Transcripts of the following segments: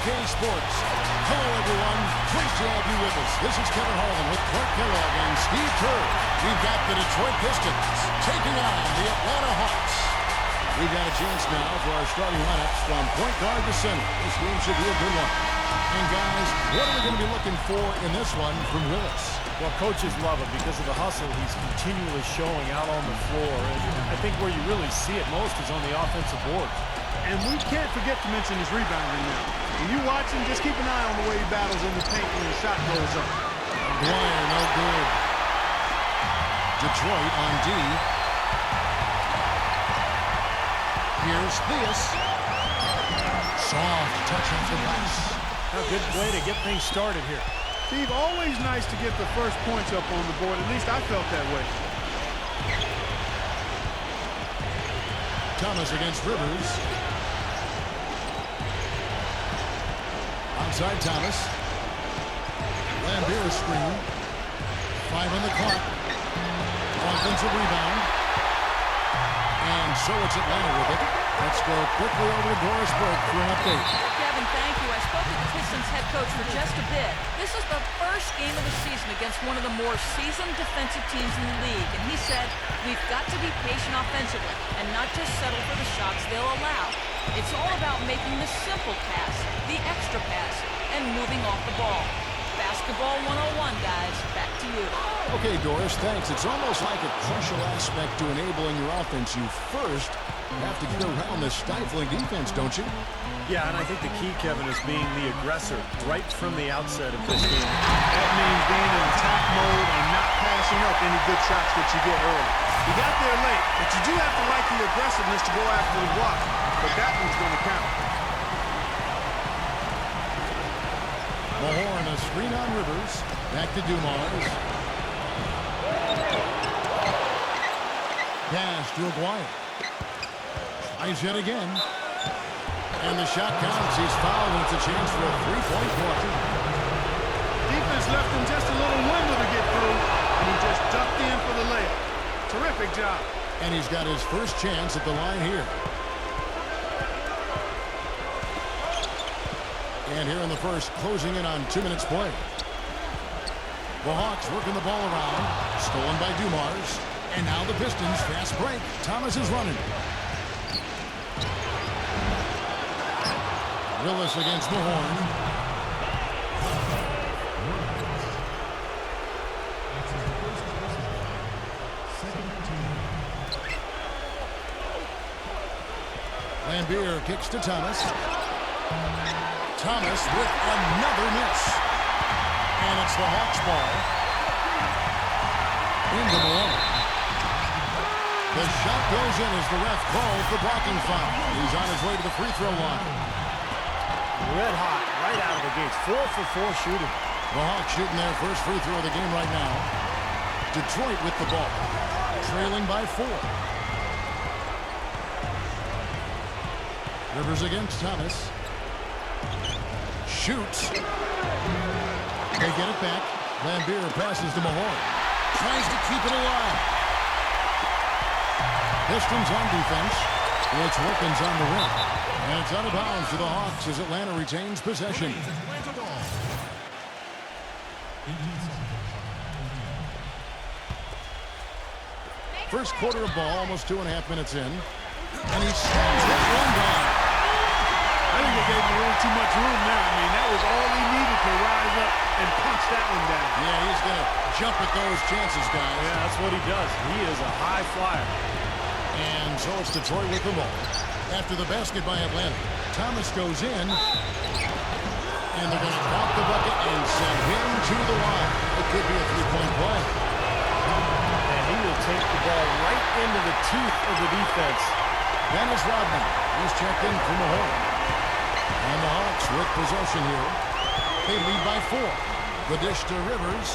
Sports. Hello, everyone. Great to have you with us. This is Kevin Harlan with Clark Kellogg and Steve Kerr. We've got the Detroit Pistons taking on the Atlanta Hawks. We've got a chance now for our starting lineups from point guard to center. This game should be a good one. And, guys, what are we going to be looking for in this one from Willis? Well, coaches love him because of the hustle he's continually showing out on the floor. And I think where you really see it most is on the offensive board. And we can't forget to mention his rebounding now. When you watch him, just keep an eye on the way he battles in the paint when the shot goes up. Dwyer, no good. Detroit on D. Here's Theus. Soft touch off the glass. A good way to get things started here. Steve, always nice to get the first points up on the board. At least I felt that way. Thomas against Rivers. Outside Thomas. Lambeer screen. 5 on the clock. Offensive rebound. And so it's Atlanta with it. Let's go quickly over to Doris Burke for an update. Kevin, thank you. I spoke with the Pistons head coach for just a bit. This is the first game of the season against one of the more seasoned defensive teams in the league. And he said, we've got to be patient offensively and not just settle for the shots they'll allow. It's all about making the simple pass, the extra pass, and moving off the ball. Basketball 101, guys. Back to you. Okay, Doris, thanks. It's almost like a crucial aspect to enabling your offense. You first have to get around this stifling defense, don't you? Yeah, and I think the key, Kevin, is being the aggressor right from the outset of this game. That means being in attack mode and not passing up any good shots that you get early. You got there late, but you do have to like the aggressiveness to go after the block. But that one's going to count. Mahorn, a screen on Rivers. Back to Dumars. Pass to Aguirre. Tries yet again. And the shot counts. He's fouled, and it's a chance for a three-point play. Defense left him just a little window to get through, and he just ducked in for the layup. Terrific job. And he's got his first chance at the line here. And here in the first, closing in on 2 minutes play. The Hawks working the ball around. Stolen by Dumars. And now the Pistons, fast break. Thomas is running. Willis against Mahorn. Lambeer kicks to Thomas. Thomas with another miss. And it's the Hawks ball. Into Malone. The shot goes in as the ref calls the blocking foul. He's on his way to the free throw line. Red hot right out of the gates. 4 for 4 shooting. The Hawks shooting their first free throw of the game right now. Detroit with the ball. Trailing by 4. Rivers against Thomas. Shoots. They get it back. Lambeer passes to Mahorn. Tries to keep it alive. Pistons on defense. It's Wilkins on the rim. And it's out of bounds to the Hawks as Atlanta retains possession. First quarter of ball, almost 2.5 minutes in. And he slams that one down. I think they gave him a little too much room there. I mean, that was all he needed to rise up and punch that one down. Yeah, he's going to jump at those chances, guys. Yeah, that's what he does. He is a high flyer. And so it's Detroit with the ball. After the basket by Atlanta, Thomas goes in. And they're going to count the bucket and send him to the line. It could be a three-point play. And he will take the ball right into the teeth of the defense. Dennis Rodman. He's checked in from the hole. And the Hawks with possession here. They lead by 4. The dish to Rivers.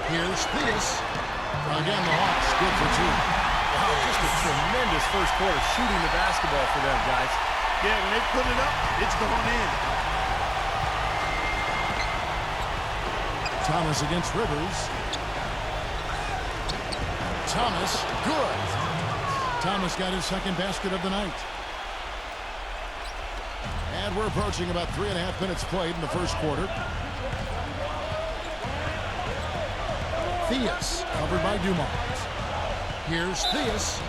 Here's Theus. Again, the Hawks good for 2. Wow, just a tremendous first quarter shooting the basketball for them, guys. Yeah, when they put it up, it's going in. Thomas against Rivers. Thomas, good. Thomas got his second basket of the night. And we're approaching about 3.5 minutes played in the first quarter. Theus, covered by Dumars. Here's Theus.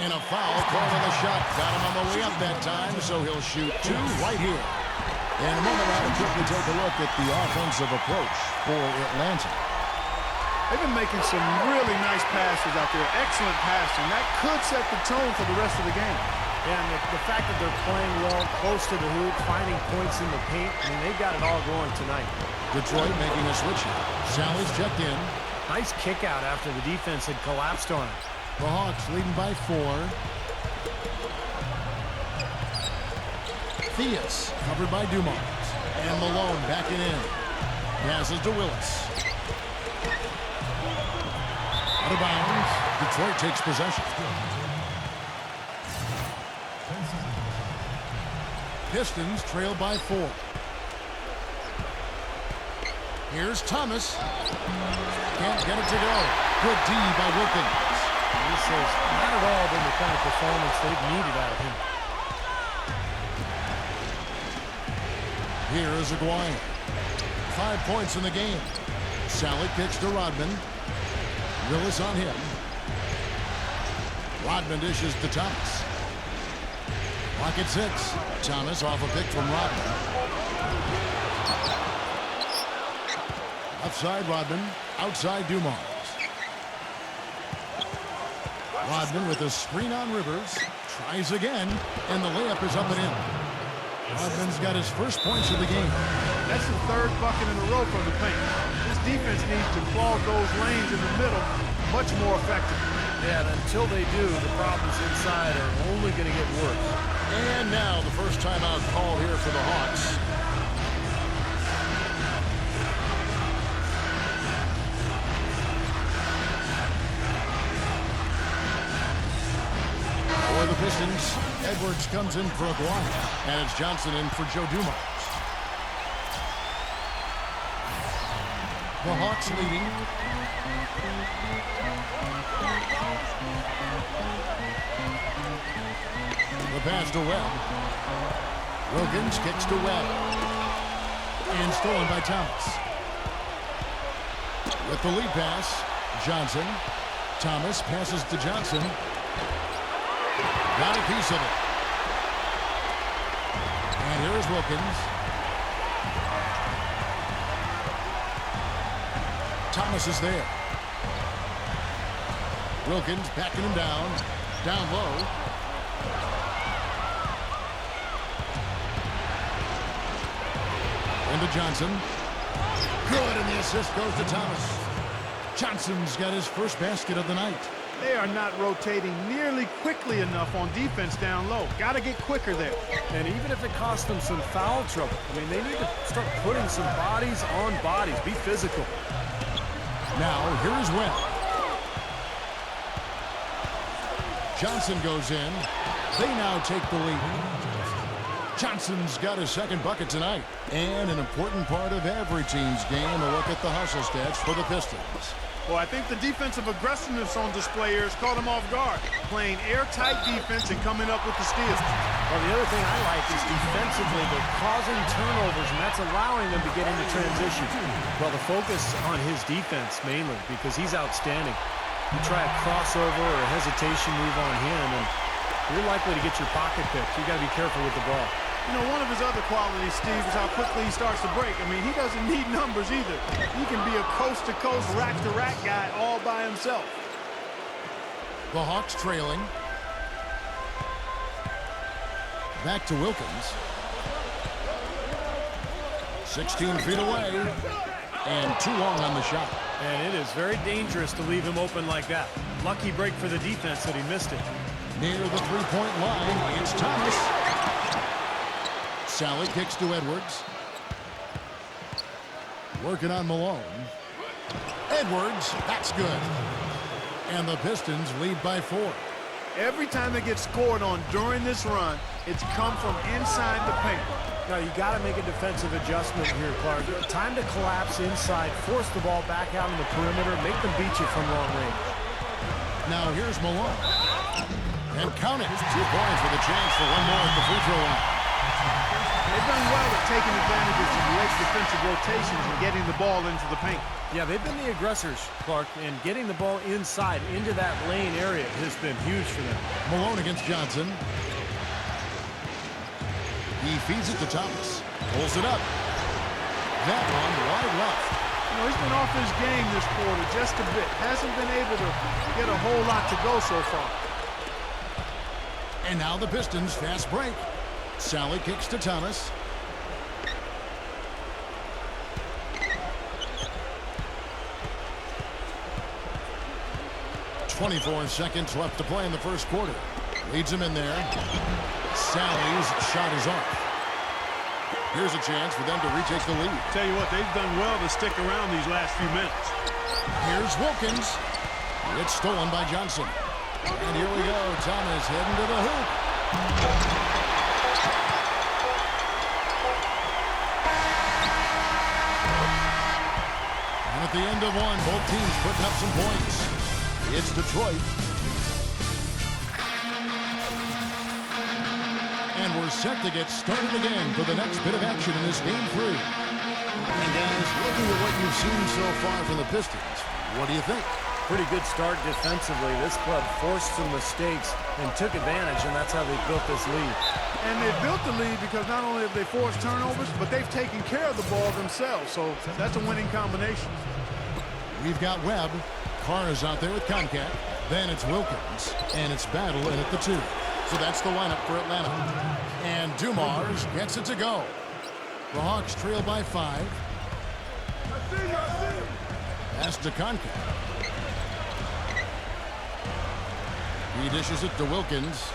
And a foul called on the shot. Got him on the way up that time, so he'll shoot 2 right here. In a moment, I'll quickly take a look at the offensive approach for Atlanta. They've been making some really nice passes out there. Excellent passing. That could set the tone for the rest of the game. Yeah, and the fact that they're playing well, close to the hoop, finding points in the paint, I mean, they've got it all going tonight. Detroit making a switch here. Sally's checked in. Nice kick out after the defense had collapsed on him. The Hawks leading by 4. Theus, covered by Dumars. And Malone backing in. Passes to Willis. Out of bounds. Detroit takes possession. Pistons trail by 4. Here's Thomas. Can't get it to go. Good D by Wilkins. This has not at all been the kind of performance they've needed out of him. Here is Aguirre. 5 points in the game. Sally kicks to Rodman. Willis on him. Rodman dishes to Thomas. Clock at 6. Thomas off a pick from Rodman. Outside Rodman. Outside Dumars. Rodman with a screen on Rivers. Tries again. And the layup is up and in. Rodman's got his first points of the game. That's the 3rd bucket in a row from the paint. This defense needs to clog those lanes in the middle much more effective. Yeah, and until they do, the problems inside are only going to get worse. And now the first timeout call here for the Hawks. For the Pistons, Edwards comes in for Aguirre, and it's Johnson in for Joe Dumars. The Hawks leading. The pass to Webb. Wilkins kicks to Webb. And stolen by Thomas. With the lead pass, Johnson. Thomas passes to Johnson. Got a piece of it. And here is Wilkins. Thomas is there. Wilkins backing him down. Down low. Into Johnson. Good, and the assist goes to Thomas. Johnson's got his first basket of the night. They are not rotating nearly quickly enough on defense down low. Got to get quicker there. And even if it costs them some foul trouble, I mean, they need to start putting some bodies on bodies. Be physical. Now, here is Webb. Johnson goes in. They now take the lead. Johnson's got his second bucket tonight. And an important part of every team's game, a look at the hustle stats for the Pistons. Well, I think the defensive aggressiveness on display here has caught them off guard. Playing airtight defense and coming up with the steals. Well, the other thing I like is defensively they're causing turnovers, and that's allowing them to get into transition. Well, the focus on his defense mainly because he's outstanding. You try a crossover or a hesitation move on him, and you're likely to get your pocket picked. You got to be careful with the ball. You know, one of his other qualities, Steve, is how quickly he starts to break. I mean, he doesn't need numbers either. He can be a coast-to-coast, rack-to-rack guy all by himself. The Hawks trailing. Back to Wilkins. 16 feet away. And too long on the shot. And it is very dangerous to leave him open like that. Lucky break for the defense that he missed it. Near the three-point line, it's Thomas. Sally kicks to Edwards. Working on Malone. Edwards, that's good. And the Pistons lead by 4. Every time they get scored on during this run, it's come from inside the paint. Now, you got to make a defensive adjustment here, Clark. Time to collapse inside, force the ball back out on the perimeter, make them beat you from long range. Now here's Malone. And count it. 2 points with a chance for one more at the free throw line. They've done well at taking advantage of some late defensive rotations and getting the ball into the paint. Yeah, they've been the aggressors, Clark, and getting the ball inside into that lane area has been huge for them. Malone against Johnson. He feeds it to Thomas. Pulls it up. That one wide left. You know, he's been off his game this quarter just a bit. Hasn't been able to get a whole lot to go so far. And now the Pistons fast break. Sally kicks to Thomas. .24 seconds left to play in the first quarter. Leads him in there. Sally's shot is off. Here's a chance for them to retake the lead. Tell you what, they've done well to stick around these last few minutes. Here's Wilkins. It's stolen by Johnson. And here we go. Thomas heading to the hoop. And at the end of one, both teams putting up some points. It's Detroit. And we're set to get started again for the next bit of action in this game 3. And guys, looking at what you've seen so far from the Pistons, what do you think? Pretty good start defensively. This club forced some mistakes and took advantage, and that's how they built this lead. And they built the lead because not only have they forced turnovers, but they've taken care of the ball themselves. So that's a winning combination. We've got Webb. Carr is out there with Concat. Then it's Wilkins. And it's Battle in at the 2. So that's the lineup for Atlanta. And Dumars gets it to go. The Hawks trail by 5. Pass to Concat. He dishes it to Wilkins.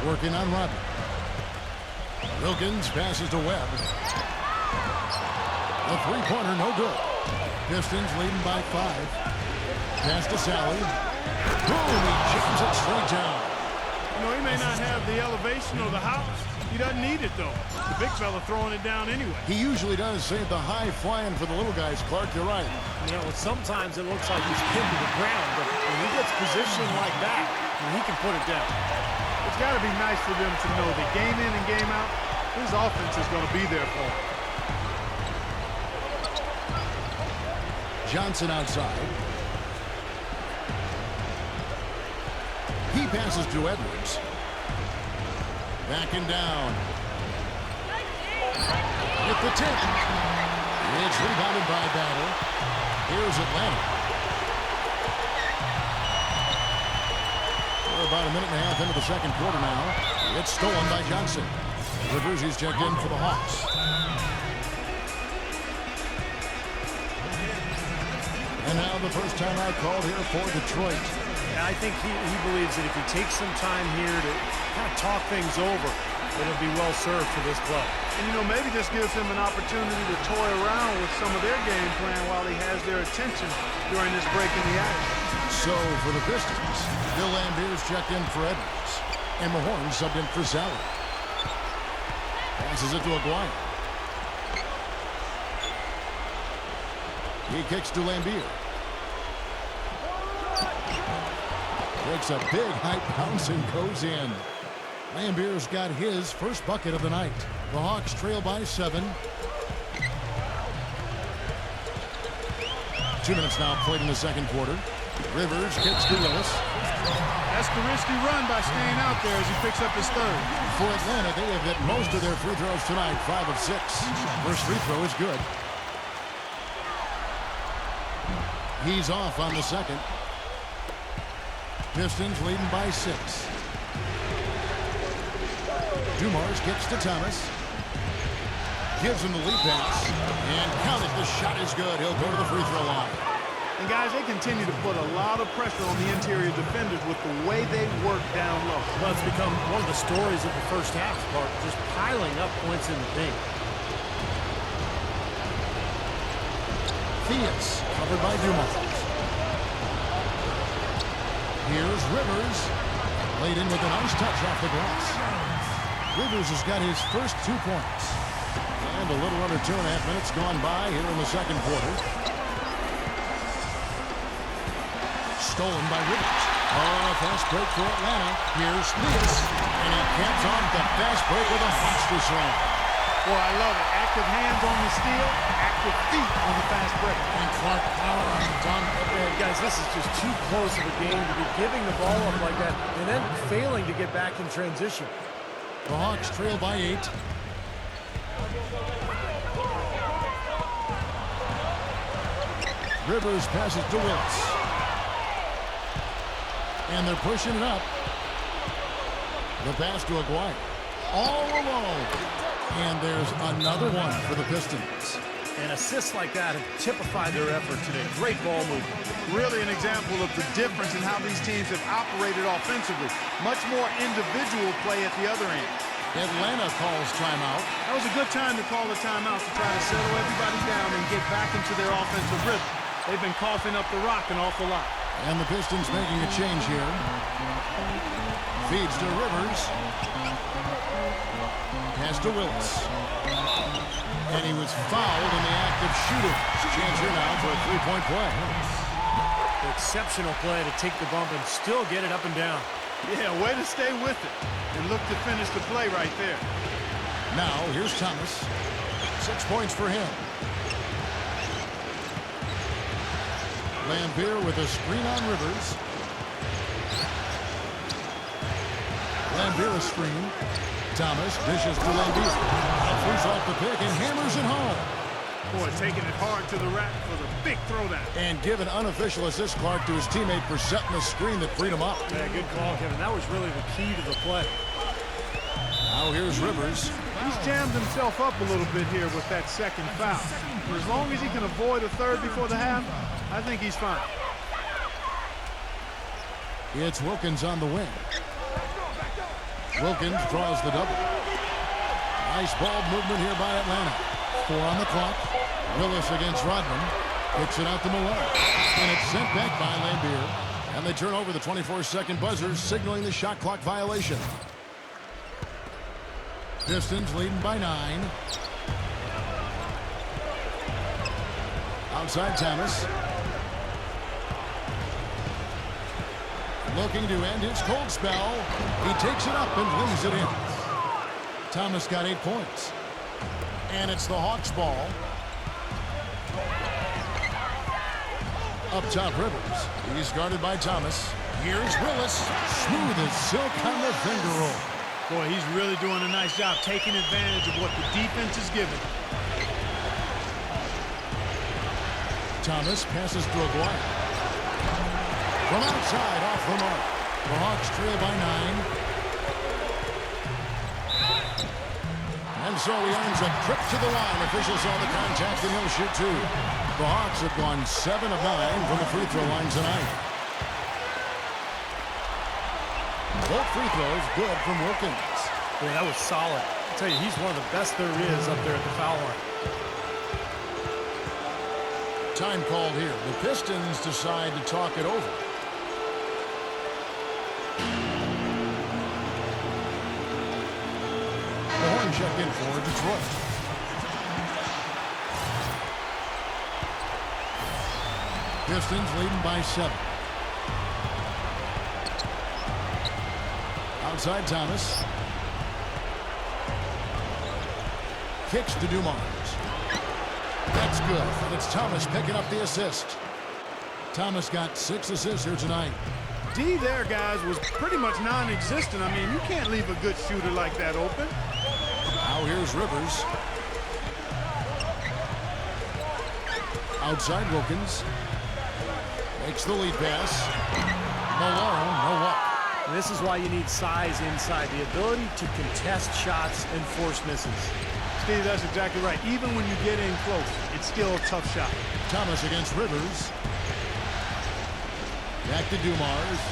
Working on Rodman. Wilkins passes to Webb. The three-pointer, no good. Pistons leading by 5. Pass to Sally. Boom! He jams it straight down. You know, he may not have the elevation or the house. He doesn't need it, though. The big fella throwing it down anyway. He usually does save the high flying for the little guys, Clark. You're right. You know, sometimes it looks like he's pinned to the ground, but when he gets positioned like that, he can put it down. It's got to be nice for them to know that game in and game out, his offense is going to be there for him. Johnson outside. He passes to Edwards. Backing down. With the tip. It's rebounded by Battle. Here's Atlanta. We're about a minute and a half into the second quarter now. It's stolen by Johnson. Rivers is checked in for the Hawks. And now the first time I called here for Detroit. Yeah, I think he believes that if he takes some time here to kind of talk things over, it'll be well served for this club. And, you know, maybe this gives him an opportunity to toy around with some of their game plan while he has their attention during this break in the action. So, for the Pistons, Bill Lambert's checked in for Edwards. And Mahorn subbed in for Sally. Passes it to Aguirre. He kicks to Lambier. Takes a big high bounce and goes in. Lambier's got his first bucket of the night. The Hawks trail by 7. 2 minutes now played in the second quarter. Rivers kicks to Willis. That's the risky run by staying out there as he picks up his third. For Atlanta, they have hit most of their free throws tonight, 5 of 6. First free throw is good. He's off on the second. Pistons leading by 6. Dumars kicks to Thomas. Gives him the lead pass. And count it, the shot is good. He'll go to the free throw line. And guys, they continue to put a lot of pressure on the interior defenders with the way they work down low. Well, it's become one of the stories of the first half, Clark, just piling up points in the paint. Theus, covered by Dumars. Here's Rivers. Laid in with a nice touch off the glass. Rivers has got his first 2 points. And a little under 2.5 minutes gone by here in the second quarter. Stolen by Rivers. Oh, fast break for Atlanta. Here's Lewis, and he caps off the fast break with a monster slam. Boy, I love it. Active hands on the steal, active feet on the fast break. And Clark powering down. Guys, this is just too close of a game to be giving the ball up like that and then failing to get back in transition. The Hawks trail by 8. Rivers passes to Willis. And they're pushing it up. The pass to Aguirre. All alone. And there's another one for the Pistons. And assists like that have typified their effort today. Great ball movement. Really an example of the difference in how these teams have operated offensively. Much more individual play at the other end. Atlanta calls timeout. That was a good time to call a timeout to try to settle everybody down and get back into their offensive rhythm. They've been coughing up the rock an awful lot. And the Pistons making a change here. Feeds to Rivers. Pass to Willis. And he was fouled in the act of shooting. Chance here now for a three-point play. Exceptional play to take the bump and still get it up and down. Yeah, way to stay with it and look to finish the play right there. Now, here's Thomas. 6 points for him. Lambeer with a screen on Rivers. Lambeer a screen. Thomas dishes to Lambeer. Alfre's off the pick and hammers it home. Boy, taking it hard to the rack for the big throwdown. And give an unofficial assist, Clark, to his teammate for setting the screen that freed him up. Yeah, good call, Kevin. That was really the key to the play. Now here's Rivers. He's jammed himself up a little bit here with that second foul. For as long as he can avoid a third before the half, I think he's fine. It's Wilkins on the wing. Wilkins draws the double. Nice ball movement here by Atlanta. 4 on the clock. Willis against Rodman. Kicks it out to Malone. And it's sent back by Lambeer. And they turn over the 24-second buzzer, signaling the shot clock violation. Pistons leading by 9. Outside Thomas. Looking to end his cold spell. He takes it up and leaves it in. Thomas got 8 points. And it's the Hawks ball. Up top, Rivers. He's guarded by Thomas. Here's Willis. Smooth as silk on the finger roll. Boy, he's really doing a nice job taking advantage of what the defense is giving. Thomas passes to Aguirre. From outside, off the mark. The Hawks trail by 9. And so he earns a trip to the line. Officials saw the contact, and he'll shoot 2. The Hawks have gone 7 of 9 from the free throw line tonight. Both free throws good from Wilkins. Boy, that was solid. I'll tell you, he's one of the best there is up there at the foul line. Time called here. The Pistons decide to talk it over. The horn check in for Detroit. Pistons leading by 7. Outside Thomas. Kicks to Dumars. That's good. And it's Thomas picking up the assist. Thomas got 6 assists here tonight. D there, guys, was pretty much non-existent. I mean, you can't leave a good shooter like that open. Now here's Rivers. Outside Wilkins. Makes the lead pass. Malone, no walk. And this is why you need size inside. The ability to contest shots and force misses. Steve, that's exactly right. Even when you get in close, it's still a tough shot. Thomas against Rivers. Back to Dumars.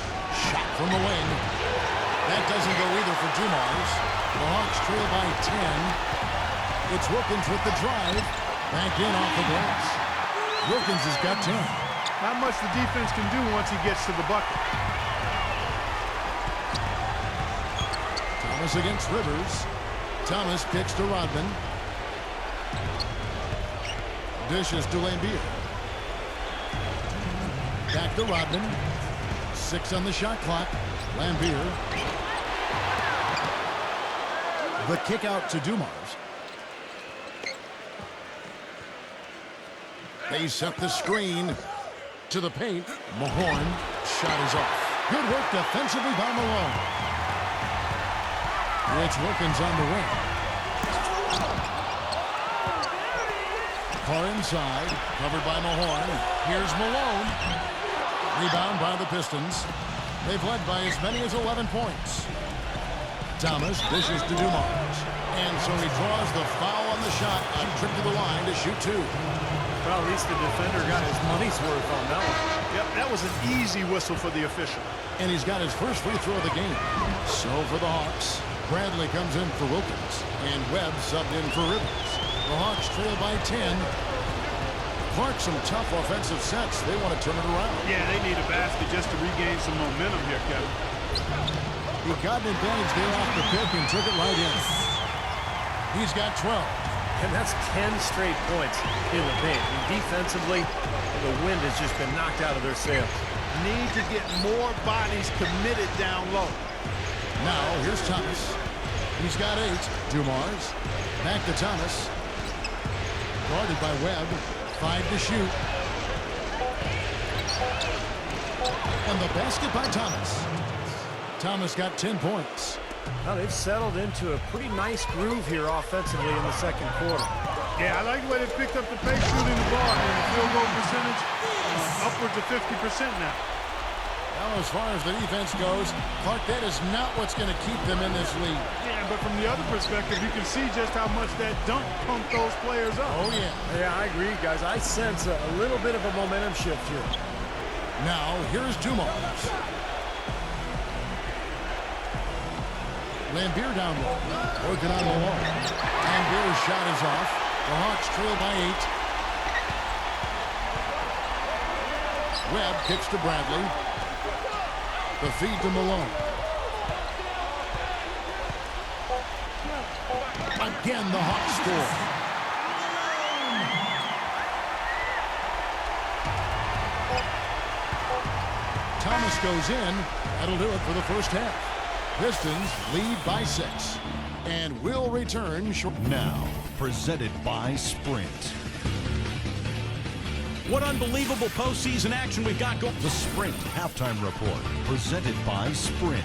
Shot from the wing. That doesn't go either for Dumars. The Hawks trail by 10. It's Wilkins with the drive. Back in off the glass. Wilkins has got 10. Not much the defense can do once he gets to the bucket. Thomas against Rivers. Thomas kicks to Rodman. Dishes to Lambeer. Back to Rodman. 6 on the shot clock. Lambier. The kick out to Dumars. They set the screen to the paint. Mahorn. Shot is off. Good work defensively by Malone. It's Wilkins on the wing. Far inside. Covered by Mahorn. Here's Malone. Rebound by the Pistons. They've led by as many as 11 points. Thomas dishes to Dumars. And so he draws the foul on the shot. A trip to the line to shoot 2. Well, at least the defender got his money's worth on that one. Yep, that was an easy whistle for the official. And he's got his first free throw of the game. So for the Hawks, Bradley comes in for Wilkins. And Webb subbed in for Rivers. The Hawks trail by 10. Clark, some tough offensive sets. They want to turn it around. Yeah, they need a basket just to regain some momentum here, Kevin. He got an advantage there off the pick and took it right in. He's got 12. And that's 10 straight points in the paint. And defensively, the wind has just been knocked out of their sails. Need to get more bodies committed down low. Now, here's Thomas. He's got 8. Dumars. Back to Thomas. Guarded by Webb. 5 to shoot. And the basket by Thomas. Thomas got 10 points. Now they've settled into a pretty nice groove here offensively in the second quarter. Yeah, I like the way they picked up the pace shooting the ball. And the field goal percentage upwards of 50% now. Now, as far as the defense goes, Clark, that is not what's going to keep them in this league. Yeah, but from the other perspective, you can see just how much that dunk pumped those players up. Oh, yeah. Yeah, I agree, guys. I sense a little bit of a momentum shift here. Now, here's Dumars. Lambier down low. Working on the wall. Lambier's shot is off. The Hawks trail by 8. Webb kicks to Bradley. The feed to Malone. Again, the Hawks score. Thomas goes in. That'll do it for the first half. Pistons lead by 6. And will return short. Now, presented by Sprint. What unbelievable postseason action we've got going. The Sprint Halftime Report, presented by Sprint.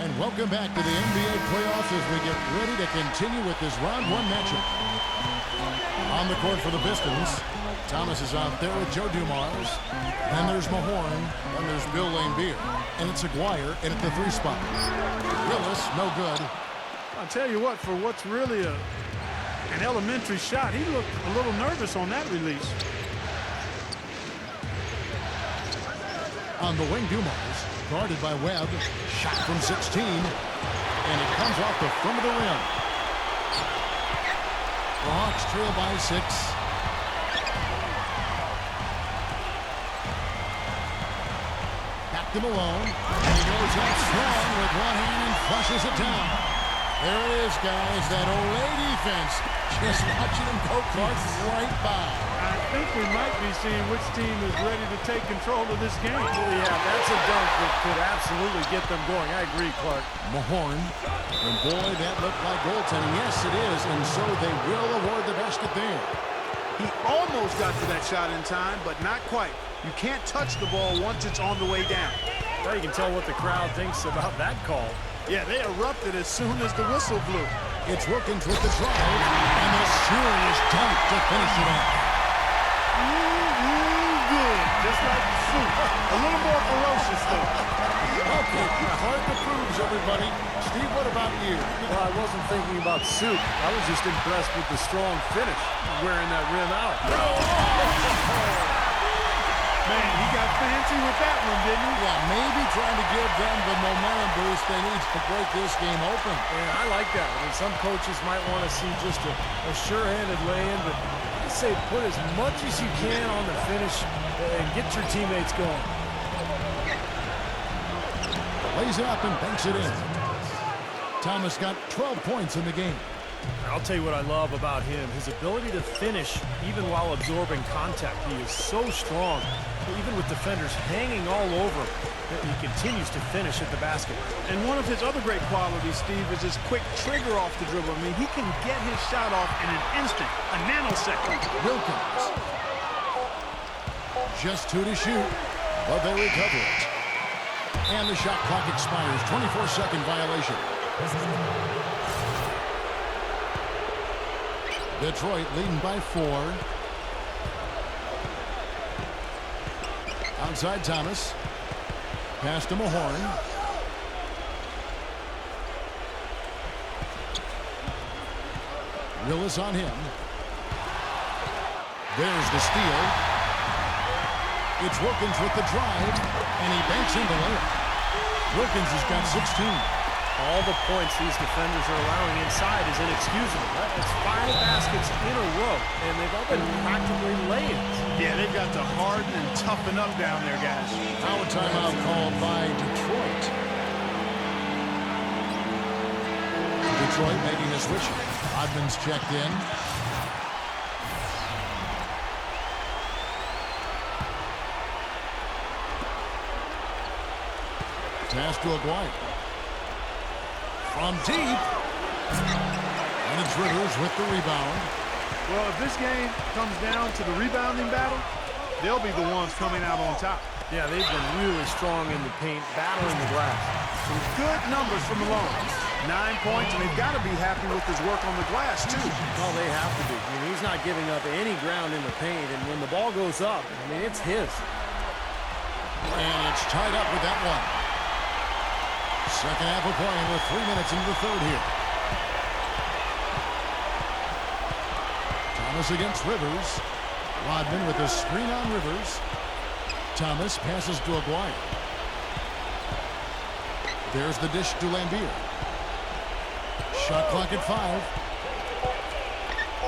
And welcome back to the NBA playoffs as we get ready to continue with this round 1 matchup. On the court for the Pistons, Thomas is out there with Joe Dumars. Then there's Mahorn. And there's Bill Lambier. And it's Aguirre in at the 3 spot. Willis, no good. I'll tell you what, for what's really an elementary shot, he looked a little nervous on that release. On the wing, Dumars, guarded by Webb. Shot from 16. And it comes off the front of the rim. The Hawks trail by 6. Back to Malone. And he goes up strong with one hand and flushes it down. There it is, guys. That Olay defense. Just watching him go Clark right by. I think we might be seeing which team is ready to take control of this game. Yeah, that's a dunk that could absolutely get them going. I agree, Clark. Mahorn. And boy, that looked like goaltending. Yes, it is. And so they will award the basket there. He almost got to that shot in time, but not quite. You can't touch the ball once it's on the way down. Well, you can tell what the crowd thinks about that call. Yeah, they erupted as soon as the whistle blew. It's Wilkins with the drive, and the serious dunk to finish it off. Good, just like the soup. A little more ferocious, though. Okay, Clark approves, everybody. Steve, what about you? Well, I wasn't thinking about soup. I was just impressed with the strong finish, wearing that rim out. Man, he got fancy with that one, didn't he? Yeah, maybe trying to give them the momentum boost they need to break this game open. And I like that. I mean, some coaches might want to see just a sure-handed lay-in, but I say put as much as you can on the finish and get your teammates going. Lays it up and banks it in. Thomas got 12 points in the game. I'll tell you what I love about him, his ability to finish even while absorbing contact. He is so strong. Even with defenders hanging all over him, he continues to finish at the basket. And one of his other great qualities, Steve, is his quick trigger off the dribble. I mean, he can get his shot off in an instant, a nanosecond. Wilkins. Just 2 to shoot, but they recover it. And the shot clock expires. 24-second violation. Detroit leading by 4. Outside Thomas. Pass to Mahorn. Willis on him. There's the steal. It's Wilkins with the drive, and he banks in the layup. Wilkins has got 16. All the points these defenders are allowing inside is inexcusable. That's 5 baskets in a row, and they've all been practically lay-ins. Yeah, they've got to harden and toughen up down there, guys. Now a timeout called by Detroit. Detroit making a switch. Rodman's checked in. Pass to Aguirre. From deep. And it's Rivers with the rebound. Well, if this game comes down to the rebounding battle, they'll be the ones coming out on top. Yeah, they've been really strong in the paint, battling the glass. Some good numbers from Malone. 9 points, and they've got to be happy with his work on the glass, too. Well, they have to be. I mean, he's not giving up any ground in the paint, and when the ball goes up, I mean, it's his. And it's tied up with that one. Second half of playing with 3 minutes into the third here. Thomas against Rivers. Rodman with a screen on Rivers. Thomas passes to Aguirre. There's the dish to Lambier. Shot clock at 5.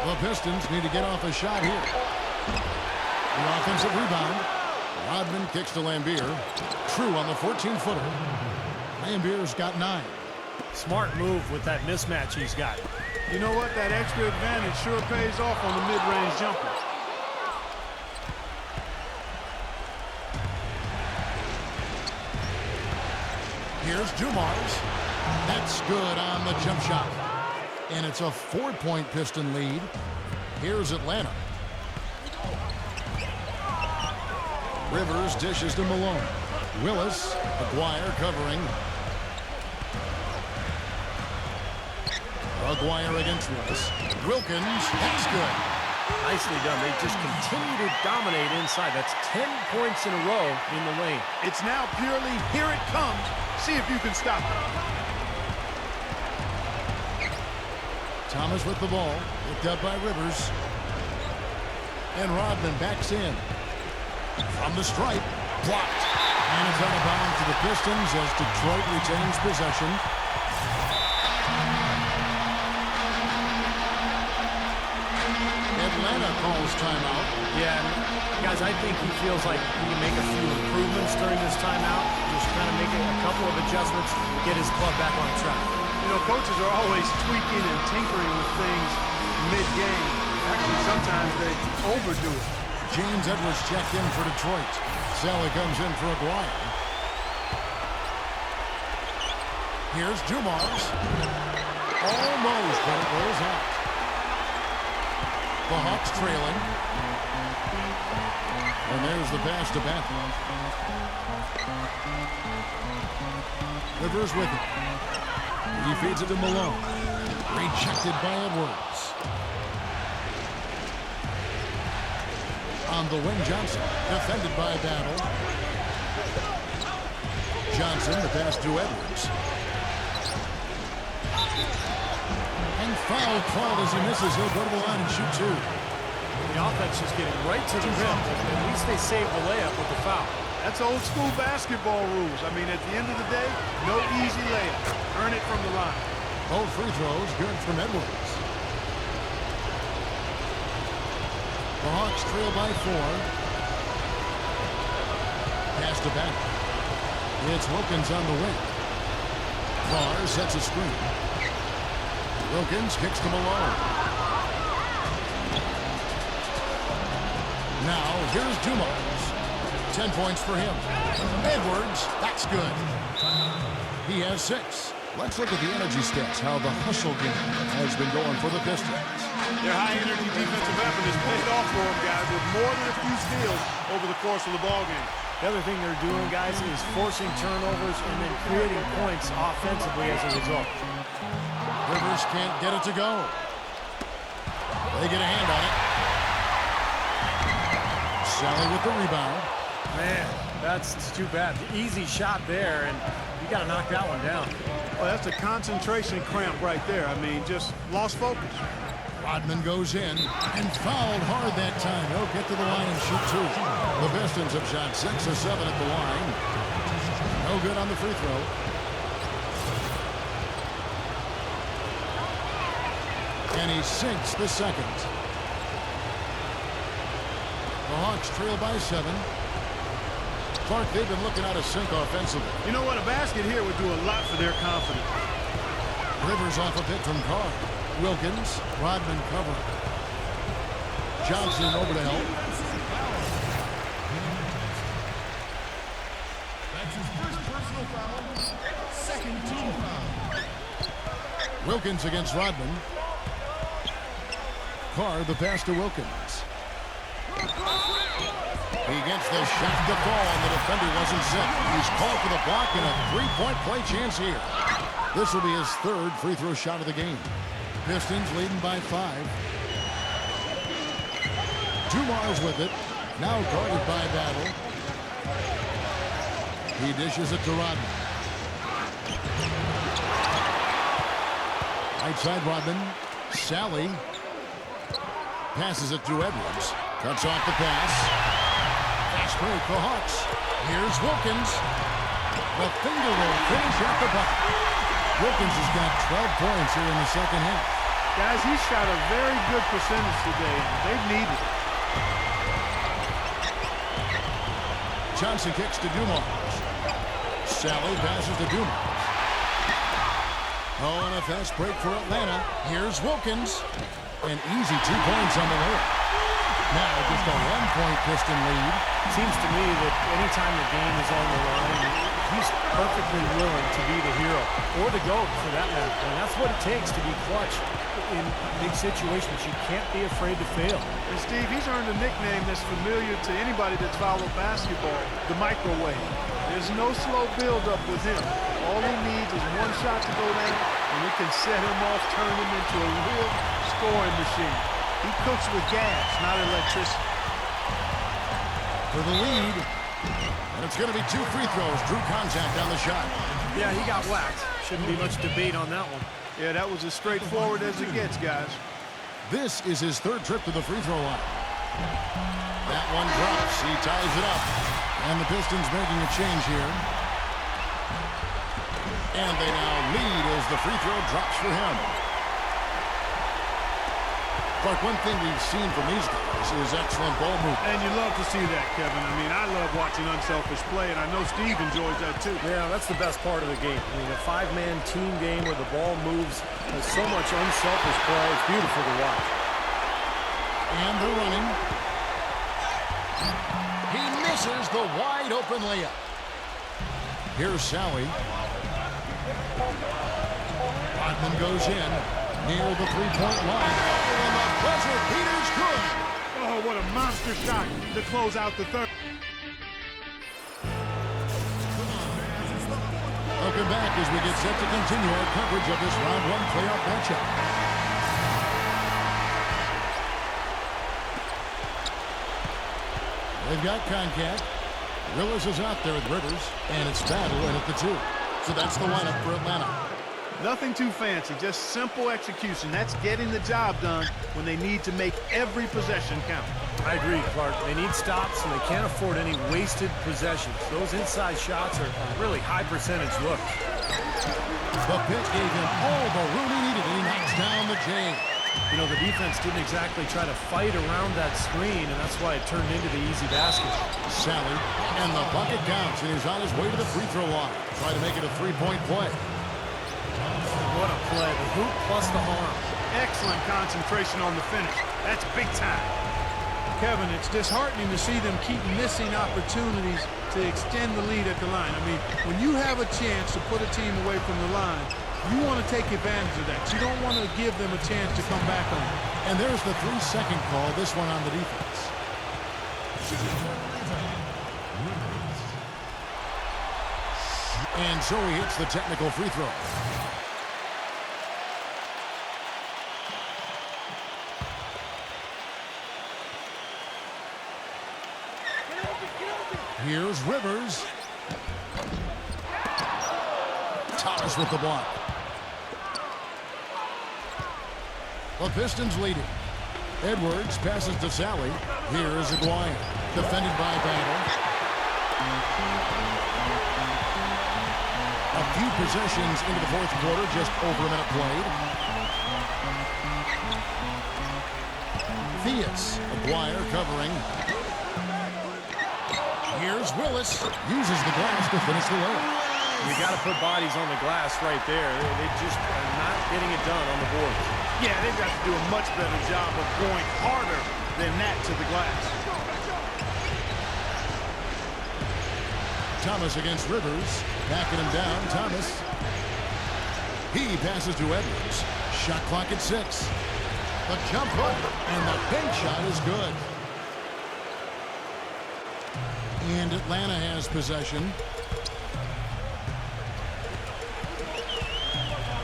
The Pistons need to get off a shot here. The offensive rebound. Rodman kicks to Lambier. True on the 14-footer. Lambier's got 9. Smart move with that mismatch he's got. You know what? That extra advantage sure pays off on the mid-range jumper. Here's Dumars. That's good on the jump shot. And it's a 4-point Piston lead. Here's Atlanta. Rivers dishes to Malone. Willis, Aguirre covering. Aguirre against Willis. Wilkins, that's good. Nicely done. They just continue to dominate inside. That's 10 points in a row in the lane. It's now purely, here it comes. See if you can stop it. Thomas with the ball. Picked up by Rivers. And Rodman backs in. From the stripe. Blocked. And it's out of bounds to the Pistons as Detroit retains possession. Atlanta calls timeout. Yeah, guys, I think he feels like he can make a few improvements during this timeout. Just kind of make a couple of adjustments, get his club back on track. You know, coaches are always tweaking and tinkering with things mid-game. Actually, sometimes they overdo it. James Edwards checked in for Detroit. Sally comes in for Aguirre. Here's Dumars. Almost, but it rolls out. The Hawks trailing. And there's the pass to Batten. Rivers with it. He feeds it to Malone. Rejected by Edwards. On the wing, Johnson. Defended by Battle. Johnson, the pass to Edwards. And foul called as he misses. He'll go to the line and shoot 2. The offense is getting right to the rim. At least they saved the layup with the foul. That's old school basketball rules. I mean, at the end of the day, no easy layup. Earn it from the line. Both free throws good from Edwards. The Hawks trail by 4. Pass to back. It's Wilkins on the wing. Carr sets a screen. Wilkins kicks to Malone. Now, here's Dumas. 10 points for him. Edwards, that's good. He has 6. Let's look at the energy stats, how the hustle game has been going for the Pistons. Their high-energy defensive effort has paid off for them, guys, with more than a few steals over the course of the ballgame. The other thing they're doing, guys, is forcing turnovers and then creating points offensively as a result. Rivers can't get it to go. They get a hand on it. Sally with the rebound. Man, that's too bad. Easy shot there, and you got to knock that one down. Well, that's a concentration cramp right there. I mean, just lost focus. Rodman goes in and fouled hard that time. He'll get to the line and shoot 2. The Pistons have shot 6 of 7 at the line. No good on the free throw. And he sinks the second. The Hawks trail by 7. Clark, they've been looking out of sync offensively. You know what? A basket here would do a lot for their confidence. Rivers off a bit from Carr. Wilkins, Rodman cover. Johnson over to help. That's his first personal foul. Second team foul. Wilkins against Rodman. Carr, the pass to Wilkins. He gets the shot to fall, and the defender wasn't set. He's called for the block and a three-point play chance here. This will be his 3rd free throw shot of the game. Pistons leading by 5. Dumars with it. Now guarded by Battle. He dishes it to Rodman. Right side Rodman. Sally. Passes it to Edwards. Cuts off the pass. Fast break for Hawks. Here's Wilkins. The finger roll finish at the bucket. Wilkins has got 12 points here in the second half. Guys, he shot a very good percentage today. They've needed it. Johnson kicks to Dumars. Sally passes to Dumars. Oh, and a fast break for Atlanta. Here's Wilkins. An easy 2 points on the layup. Now just a 1-point Piston lead. Seems to me that anytime the game is on the line, he's perfectly willing to be the hero, or the GOAT for that matter. And that's what it takes to be clutch in big situations. You can't be afraid to fail. And Steve, he's earned a nickname that's familiar to anybody that's followed basketball, the microwave. There's no slow build-up with him. All he needs is one shot to go down, and it can set him off, turn him into a real scoring machine. He cooks with gas, not electricity. For the lead. And it's going to be 2 free throws. Drew contact on the shot. Yeah, he got whacked. Shouldn't be much debate on that one. Yeah, that was as straightforward as it gets, guys. This is his 3rd trip to the free throw line. That one drops. He ties it up. And the Pistons making a change here. And they now lead as the free throw drops for him. Clark, one thing we've seen from these guys is excellent ball movement. And you love to see that, Kevin. I mean, I love watching unselfish play, and I know Steve enjoys that too. Yeah, that's the best part of the game. I mean, a 5-man team game where the ball moves, has so much unselfish play. It's beautiful to watch. And they're running. He misses the wide open layup. Here's Sally. Rodman goes in near the three-point line. And the buzzer beater's good. Oh, what a monster shot to close out the 3rd. Welcome back as we get set to continue our coverage of this round 1 playoff matchup. They've got contact. Willis is out there with Rivers, and it's Battle in at the 2. So that's the lineup for Atlanta. Nothing too fancy, just simple execution. That's getting the job done when they need to make every possession count. I agree, Clark. They need stops, and they can't afford any wasted possessions. Those inside shots are really high-percentage looks. The pick gave him all the room he needed, and he knocks down the J. You know, the defense didn't exactly try to fight around that screen, and that's why it turned into the easy basket. Sally, and the bucket counts, and he's on his way to the free throw line. Try to make it a 3-point play. Boy, what a play. The hoop plus the harm. Excellent concentration on the finish. That's big time. Kevin, it's disheartening to see them keep missing opportunities to extend the lead at the line. I mean, when you have a chance to put a team away from the line, you want to take advantage of that. You don't want to give them a chance to come back on it. And there's the 3-second call, this one on the defense. And so he hits the technical free throw. Here's Rivers. Thomas with the block. The Pistons lead it. Edwards passes to Sally. Here's Aguirre. Defended by Battle. A few possessions into the fourth quarter, just over a minute played. Theus. Aguirre covering. Here's Willis. Uses the glass to finish the layup. You got to put bodies on the glass right there. They just are not getting it done on the boards. Yeah, they've got to do a much better job of going harder than that to the glass. Thomas against Rivers. Backing him down. Thomas. He passes to Edwards. Shot clock at 6. The jump hook. And the bank shot is good. And Atlanta has possession.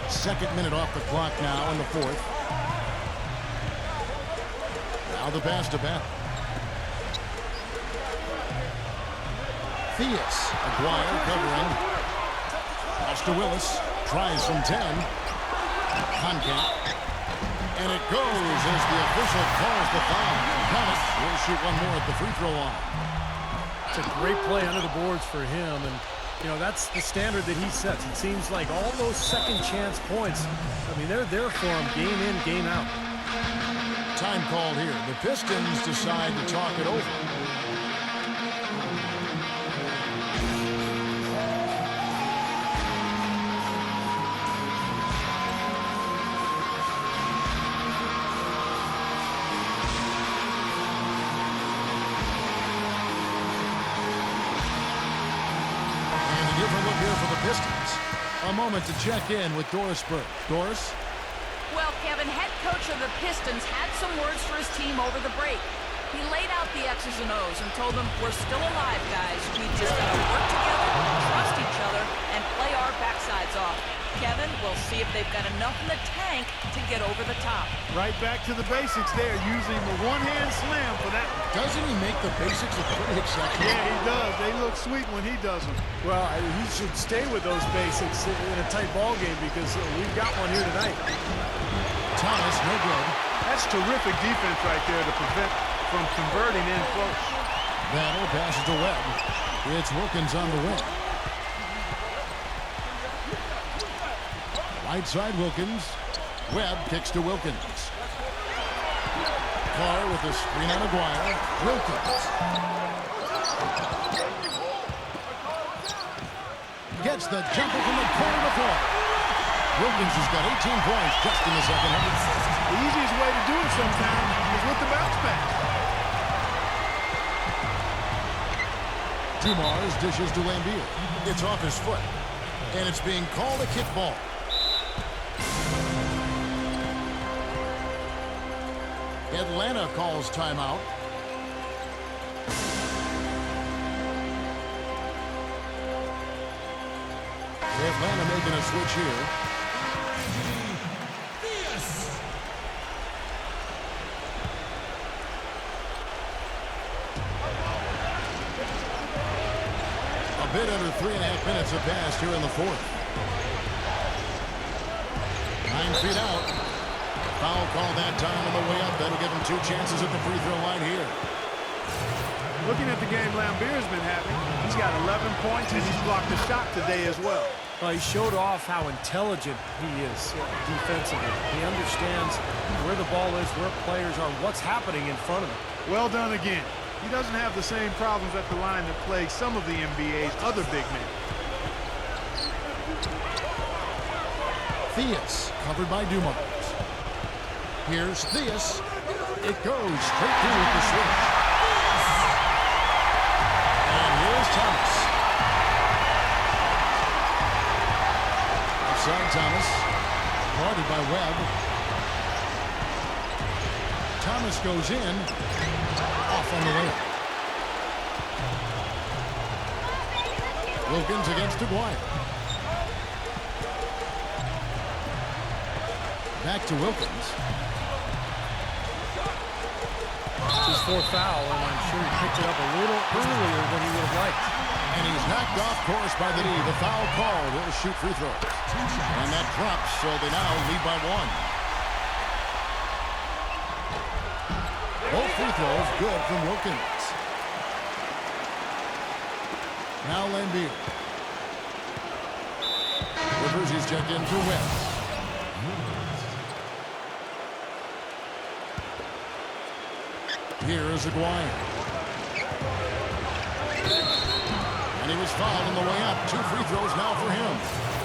Second minute off the clock now in the fourth. Now the pass to Battle. Theus. Aguirre covering. Pass to Willis. Tries from 10. Concat. And it goes as the official calls the foul. Thomas will shoot one more at the free throw line. It's a great play under the boards for him, and you know that's the standard that he sets. It seems like all those second chance points, I mean, they're there for him game in, game out. Time called here. The Pistons decide to talk it over. Pistons. A moment to check in with Doris Burke. Doris? Well, Kevin, head coach of the Pistons had some words for his team over the break. He laid out the X's and O's and told them, we're still alive, guys. We just got to work together, trust each other, and play our backsides off. Kevin, we'll see if they've got enough in the tank to get over the top. Right back to the basics there, using the one-hand slam for that. Doesn't he make the basics look pretty exceptional? Yeah, he does. They look sweet when he does them. Well, he should stay with those basics in a tight ball game because we've got one here tonight. Thomas, no good. That's terrific defense right there to prevent from converting in close. Battle passes to Webb. It's Wilkins on the wing. Right side Wilkins. Webb kicks to Wilkins. Carr with the screen on Aguirre. Wilkins. Gets the jumper from the corner of the floor. Wilkins has got 18 points just in the second half. The easiest way to do it sometimes is with the bounce back. Dumars dishes to Lambier. It's off his foot. And it's being called a kickball. Atlanta calls timeout. Atlanta making a switch here. A bit under 3.5 minutes have passed here in the fourth. 9 feet out. Foul call that time on the way up. That'll give him 2 chances at the free throw line here. Looking at the game Lambier's been having, he's got 11 points and he's blocked a shot today as well. Well, he showed off how intelligent he is defensively. He understands where the ball is, where players are, what's happening in front of him. Well done again. He doesn't have the same problems at the line that plague some of the NBA's other big men. Theus covered by Dumars. Here's Theus. It goes straight through with the switch. And here's Thomas. Offside Thomas. Guarded by Webb. Thomas goes in. Off on the way. Wilkins against Aguirre. Back to Wilkins. It's his fourth foul, and I'm sure he picked it up a little earlier than he would have liked. And he's knocked off course by the knee. The foul called. He'll shoot free throws. And that drops, so they now lead by 1. Both free throws good from Wilkins. Now Lambeer. Rivers, he's checked in for Webb. Here is Aguirre. And he was fouled on the way up. 2 free throws now for him.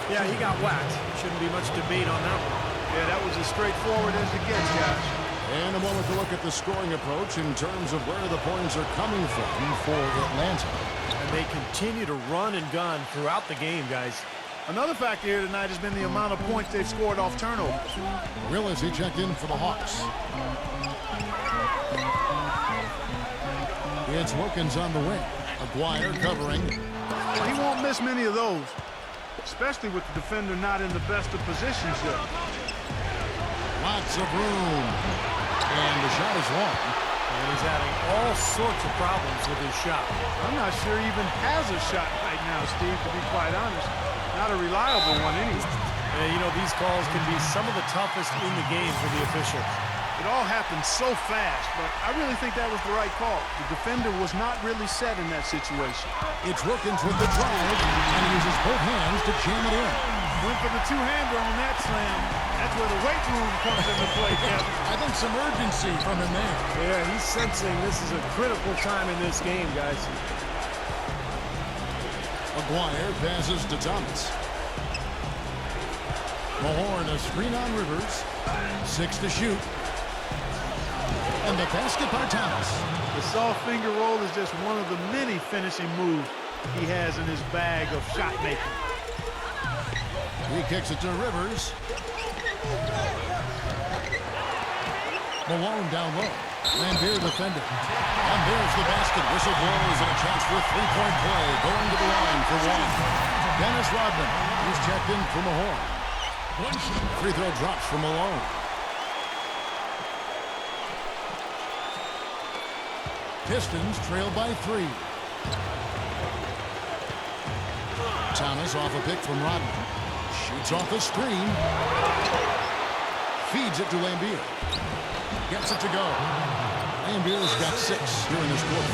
Yeah, he got whacked. Shouldn't be much debate on that one. Yeah, that was as straightforward as it gets, guys. And a moment to look at the scoring approach in terms of where the points are coming from for Atlanta. And they continue to run and gun throughout the game, guys. Another factor here tonight has been the amount of points they've scored off turnovers. Willis, he checked in for the Hawks. It's Wilkins on the wing. Aguirre covering. He won't miss many of those, especially with the defender not in the best of positions yet. Lots of room. And the shot is long. And he's having all sorts of problems with his shot. I'm not sure he even has a shot right now, Steve, to be quite honest. Not a reliable one anyway. Yeah, you know, these calls can be some of the toughest in the game for the officials. It all happened so fast, but I really think that was the right call. The defender was not really set in that situation. It's Wilkins with the drive, and he uses both hands to jam it in. Went for the two-hander on that slam. That's where the weight room comes into play, Kevin. I think some urgency from him there. Yeah, he's sensing this is a critical time in this game, guys. Aguirre passes to Thomas. Mahorn, a screen on Rivers. 6 to shoot. And the basket by Thomas. The soft finger roll is just one of the many finishing moves he has in his bag of shot making. He kicks it to Rivers. Malone down low. Lambeer defended. And there's the basket. Whistle blows and a chance for a 3-point play. Going to the line for 1. Dennis Rodman. He's checked in for Mahorn. Free throw drops for Malone. Pistons trail by 3. Thomas off a pick from Rodman. Shoots off the screen. Feeds it to Lambeer. Gets it to go. Lambier's got 6 here in this quarter.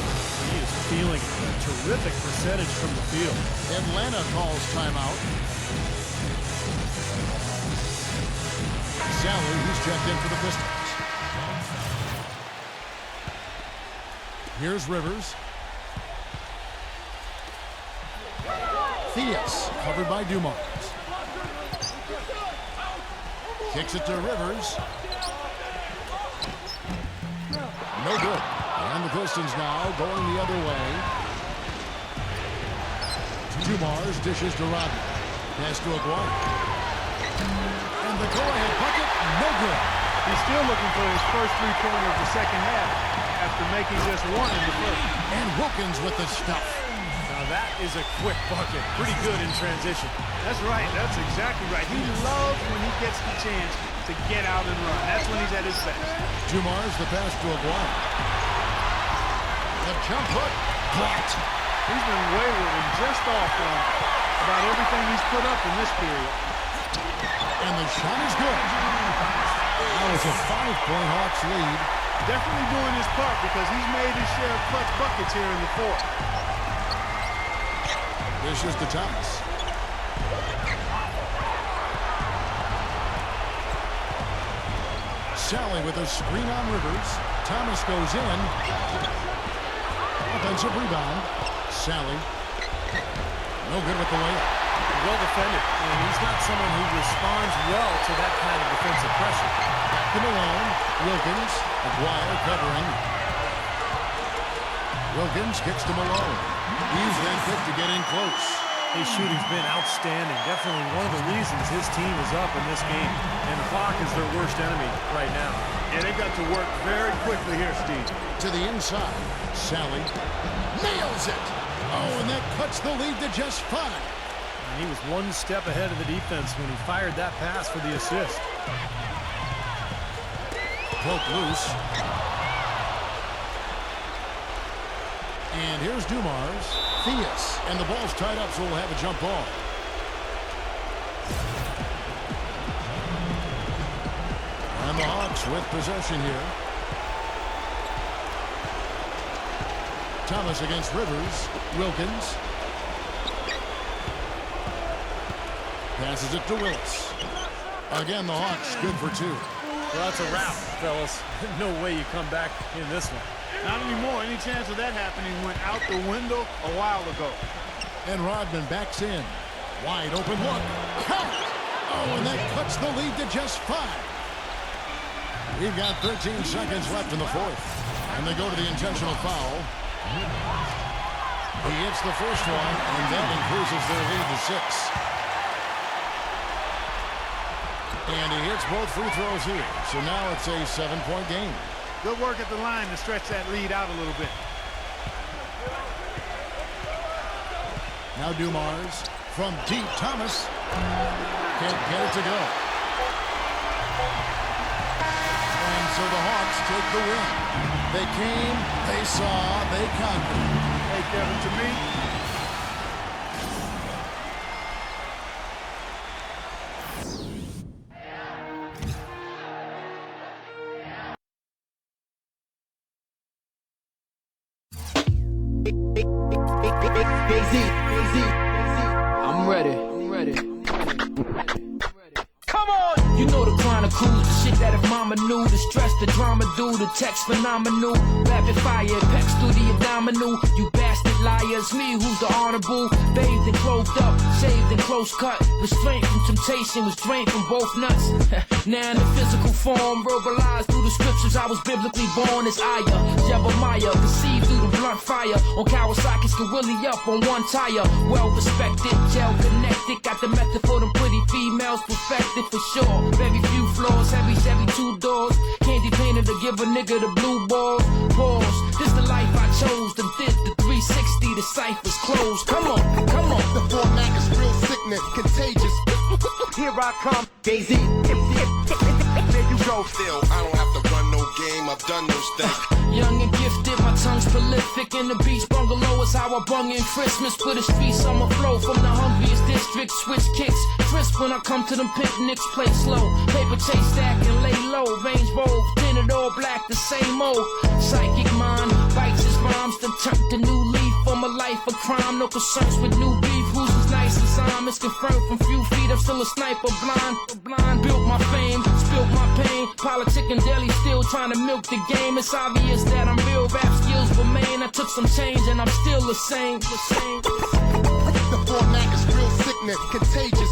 He is feeling a terrific percentage from the field. Atlanta calls timeout. Sally, who's checked in for the Pistons. Here's Rivers. Theus, covered by Dumars. Kicks it to Rivers. No good. And the Pistons now going the other way. Dumars dishes to Rodman. Pass to Aguirre. And the go-ahead bucket, no good. He's still looking for his first three-pointer of the second half after making just one in the first. And Wilkins with the stuff. Now that is a quick bucket. Pretty good in transition. That's right. That's exactly right. He loves when he gets the chance to get out and run. That's when he's at his best. Dumars the pass to Aguirre. The jump hook blocked. He's been wayward and just off on about everything he's put up in this period. And the shot is good. Now it's a 5-point Hawks lead. Definitely doing his part because he's made his share of clutch buckets here in the fourth. This is to Thomas. Sally with a screen on Rivers. Thomas goes in. Offensive rebound. Sally. No good with the layup. well defended, and he's not someone who responds well to that kind of defensive pressure. Back to Malone. Wilkins. McGuire covering. Wilkins kicks to Malone. He's then quick to get in close. His shooting's been outstanding. Definitely one of the reasons his team is up in this game. And the clock is their worst enemy right now. Yeah, they've got to work very quickly here, Steve. To the inside. Sally nails it. Oh, and that cuts the lead to just 5. And he was one step ahead of the defense when he fired that pass for the assist. Poke loose. And here's Dumars. Theus. And the ball's tied up, so we'll have a jump ball. And the Hawks with possession here. Thomas against Rivers. Wilkins. Passes it to Willis. Again, the Hawks good for 2. Well, that's a wrap, fellas. No way you come back in this one. Not anymore. Any chance of that happening went out the window a while ago. And Rodman backs in. Wide open look. Count. Oh, and that cuts the lead to just 5. We've got 13 seconds left in the 4th. And they go to the intentional foul. He hits the first one, and that increases their lead to 6. And he hits both free throws here. So now it's a 7-point game. Good work at the line to stretch that lead out a little bit. Now Dumars from deep. Thomas can't get it to go. And so the Hawks take the win. They came, they saw, they conquered. Hey, Kevin, to me, I'm ready. Come on! You know the chronicles, the shit that if mama knew, the stress, the drama do, the text phenomenal, rapid fire, peps through the abdominal, you bastard liars, me who's the honorable, bathed and clothed up, shaved and close cut, restraint from temptation was drained from both nuts. Now in the physical form, verbalized through the scriptures, I was biblically born as Isiah, Jeremiah, conceived through the blunt fire, on Kawasaki's Gorilla up on one tire, well respected, gel connected, got the method for them pretty females perfected for sure, very few flaws, heavy Chevy 2 doors, candy painted to give a nigga the blue balls, pause, this the life I chose, the did the 360, the ciphers closed, come on, The format is real sickness, contagious. here I come, Jay-Z, There you go. Still, I don't have to run no game. I've done those things. young and gifted, my tongue's prolific, in the beach bungalow is how I bung in Christmas, for the street summer flow, from the hungriest district, switch kicks, crisp when I come to them picnics, play slow, paper chase stack and lay low, range road, tinted all black, the same old, psychic mind, bites his rhymes, then turn the new leaf from a life of crime, no concerns with new beef, who's as nice as I'm, it's confirmed from few feet, I'm still a sniper, blind, built my fame, spilt my pain, politic and daily still trying to milk the game, it's obvious that I'm real, rap skills remain, I took some change and I'm still the same. The format is real sickness, contagious.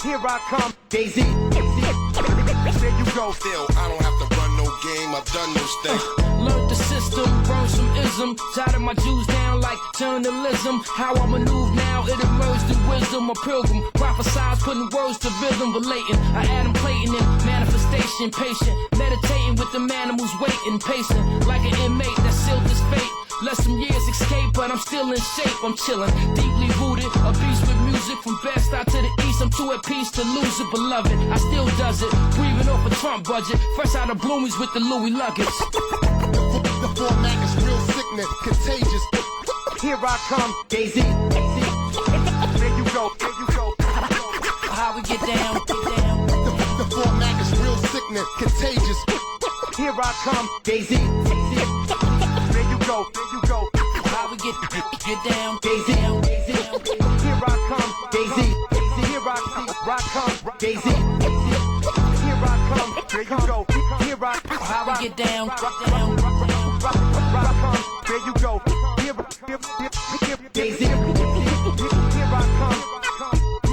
Here I come, Jay-Z. There you go. Still, I don't have to run no game. I've done those things. Learned the system, burned some ism, jotted my Jews down like journalism. How I maneuver now, it emerged in wisdom. A pilgrim, prophesize, putting words to rhythm, relating. I Adam Clayton in manifestation, patient, meditating with the animals waiting, pacing like an inmate that sealed his fate. Let some years escape, but I'm still in shape. I'm chilling, deeply rooted, a beast with music from best out to the east. I'm too at peace to lose it, beloved. I still does it, breathing off a Trump budget, fresh out of Bloomies with the Louis luggage. The format is real sickness, contagious. Here I come, Jay-Z. There you go. How we get down, The format is real sickness, contagious. Here I come, Jay-Z. There you go. How we get down, Jay-Z. Here I come, Jay-Z. Here I come, Jay-Z. Here I come, There you go. how we get down, There you go. Jay-Z. Here I come.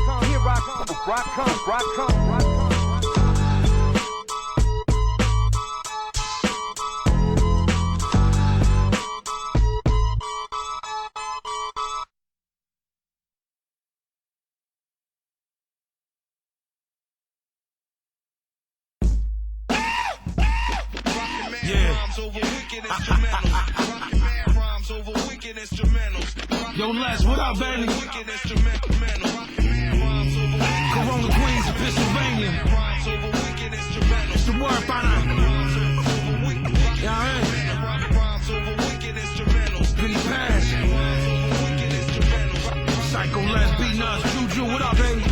Yo, Les, what up, baby? Corona, Queens, and Pennsylvania. It's the word, finna. Yeah, I Billy Pass. Psycho Les, beating us. Juju, what up, baby?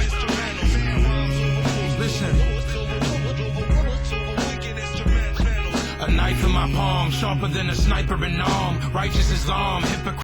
Listen. A knife in my palm, sharper than a sniper in arm. Righteous Islam, hypocrite.